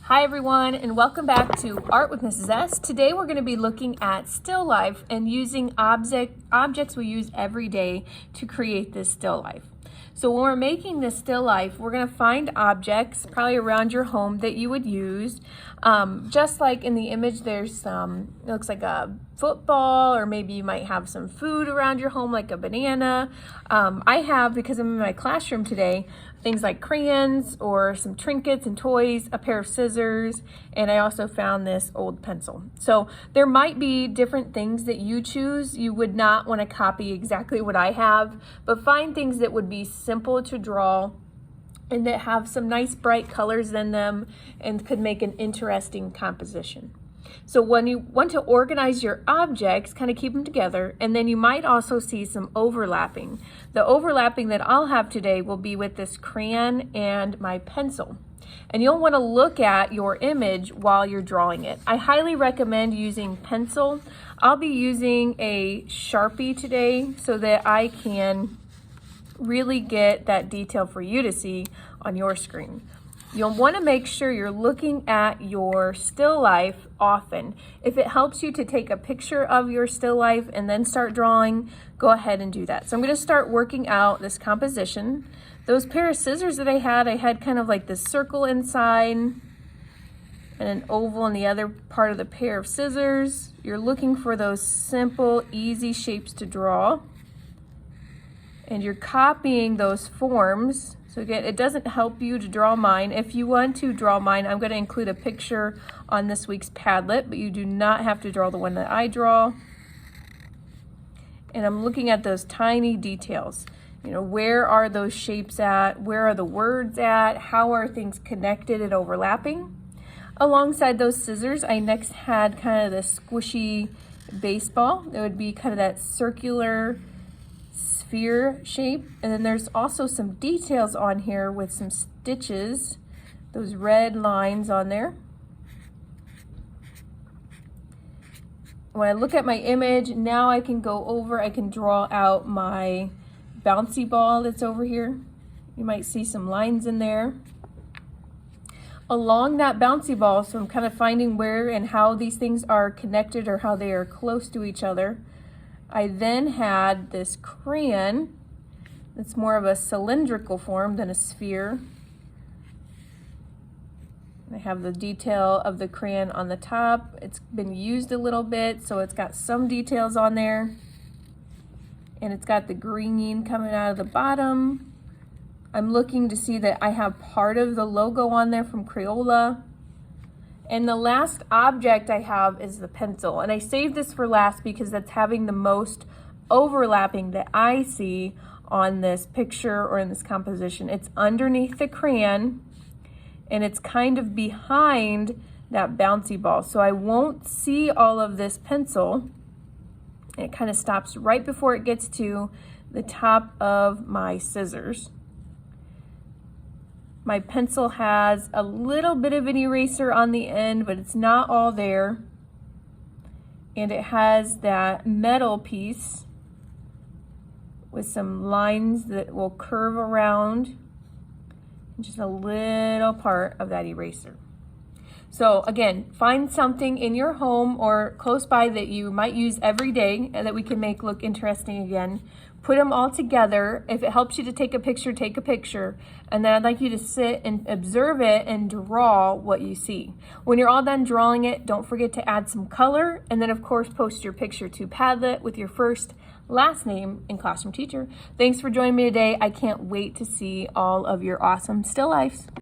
Hi everyone, and welcome back to Art with Mrs. S. Today we're going to be looking at still life and using objects we use every day to create this still life. So when we're making this still life, we're going to find objects probably around your home that you would use. Just like in the image, there's it looks like a football, or maybe you might have some food around your home like a banana. I have, because I'm in my classroom today, things like crayons or some trinkets and toys, a pair of scissors, and I also found this old pencil. So there might be different things that you choose. You would not want to copy exactly what I have, but find things that would be simple to draw and that have some nice bright colors in them and could make an interesting composition. So when you want to organize your objects, kind of keep them together, and then you might also see some overlapping. The overlapping that I'll have today will be with this crayon and my pencil. And you'll want to look at your image while you're drawing it. I highly recommend using pencil. I'll be using a Sharpie today so that I can really get that detail for you to see on your screen. You'll want to make sure you're looking at your still life often. If it helps you to take a picture of your still life and then start drawing, go ahead and do that. So I'm going to start working out this composition. Those pair of scissors that I had kind of like this circle inside and an oval in the other part of the pair of scissors. You're looking for those simple, easy shapes to draw. And you're copying those forms. So again, it doesn't help you to draw mine. If you want to draw mine, I'm going to include a picture on this week's Padlet, but you do not have to draw the one that I draw. And I'm looking at those tiny details. You know, where are those shapes at? Where are the words at? How are things connected and overlapping? Alongside those scissors, I next had kind of the squishy baseball. It would be kind of that circular sphere shape, and then there's also some details on here with some stitches, those red lines on there. When I look at my image, now I can draw out my bouncy ball that's over here. You might see some lines in there. Along that bouncy ball, so I'm kind of finding where and how these things are connected or how they are close to each other. I then had this crayon that's more of a cylindrical form than a sphere. I have the detail of the crayon on the top. It's been used a little bit, so it's got some details on there. And it's got the green coming out of the bottom. I'm looking to see that I have part of the logo on there from Crayola. And the last object I have is the pencil. And I saved this for last because that's having the most overlapping that I see on this picture or in this composition. It's underneath the crayon and it's kind of behind that bouncy ball. So I won't see all of this pencil. It kind of stops right before it gets to the top of my scissors. My pencil has a little bit of an eraser on the end, but it's not all there. And it has that metal piece with some lines that will curve around, just a little part of that eraser. So again, find something in your home or close by that you might use every day and that we can make look interesting again. Put them all together. If it helps you to take a picture, take a picture. And then I'd like you to sit and observe it and draw what you see. When you're all done drawing it, don't forget to add some color. And then of course, post your picture to Padlet with your first, last name, and classroom teacher. Thanks for joining me today. I can't wait to see all of your awesome still lifes.